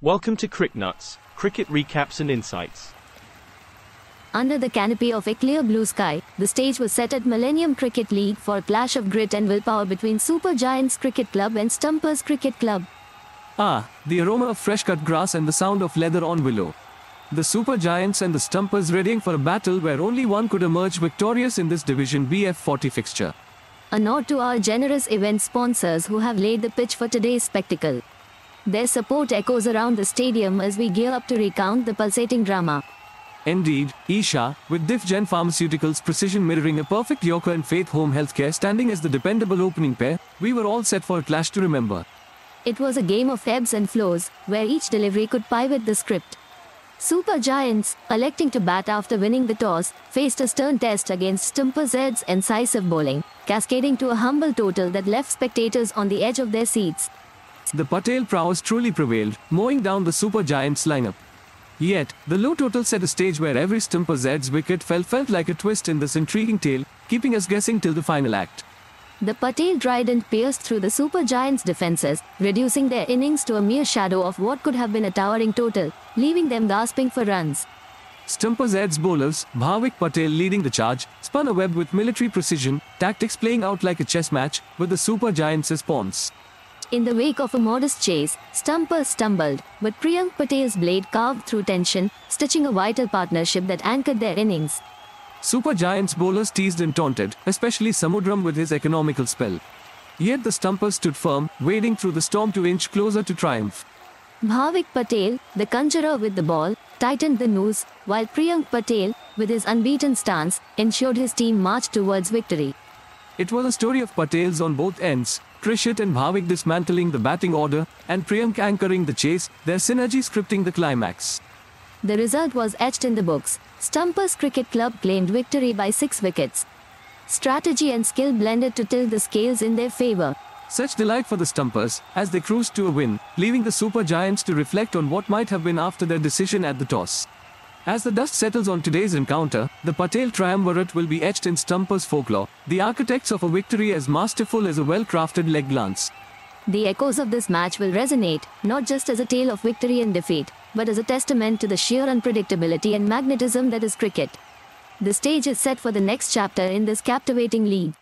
Welcome to Cricknuts, cricket recaps and insights. Under the canopy of a clear blue sky, the stage was set at Millennium Cricket League for a clash of grit and willpower between Super Giants Cricket Club and Stumpers Cricket Club. The aroma of fresh-cut grass and the sound of leather on willow. The Super Giants and the Stumpers readying for a battle where only one could emerge victorious in this Division BF40 fixture. A nod to our generous event sponsors who have laid the pitch for today's spectacle. Their support echoes around the stadium as we gear up to recount the pulsating drama. Indeed, Isha, with DifGen Pharmaceuticals precision mirroring a perfect Yorker and Faith Home Healthcare standing as the dependable opening pair, we were all set for a clash to remember. It was a game of ebbs and flows, where each delivery could pivot the script. Super Giants, electing to bat after winning the toss, faced a stern test against Stumpers' incisive bowling, cascading to a humble total that left spectators on the edge of their seats. The Patel prowess truly prevailed, mowing down the Super Giants lineup. Yet, the low total set a stage where every Stumpers' wicket felt like a twist in this intriguing tale, keeping us guessing till the final act. The Patel trident pierced through the Super Giants' defences, reducing their innings to a mere shadow of what could have been a towering total, leaving them gasping for runs. Stumpers' bowlers, Bhavik Patel leading the charge, spun a web with military precision, tactics playing out like a chess match, with the Super Giants' pawns. In the wake of a modest chase, Stumpers stumbled, but Priyank Patel's blade carved through tension, stitching a vital partnership that anchored their innings. Super Giants bowlers teased and taunted, especially Samudram with his economical spell. Yet the Stumpers stood firm, wading through the storm to inch closer to triumph. Bhavik Patel, the conjurer with the ball, tightened the noose, while Priyank Patel, with his unbeaten stance, ensured his team marched towards victory. It was a story of Patels on both ends, Trishit and Bhavik dismantling the batting order, and Priyank anchoring the chase, their synergy scripting the climax. The result was etched in the books. Stumpers Cricket Club claimed victory by 6 wickets. Strategy and skill blended to tilt the scales in their favour. Such delight for the Stumpers, as they cruised to a win, leaving the Super Giants to reflect on what might have been after their decision at the toss. As the dust settles on today's encounter, the Patel triumvirate will be etched in Stumpers folklore, the architects of a victory as masterful as a well-crafted leg glance. The echoes of this match will resonate, not just as a tale of victory and defeat, but as a testament to the sheer unpredictability and magnetism that is cricket. The stage is set for the next chapter in this captivating league.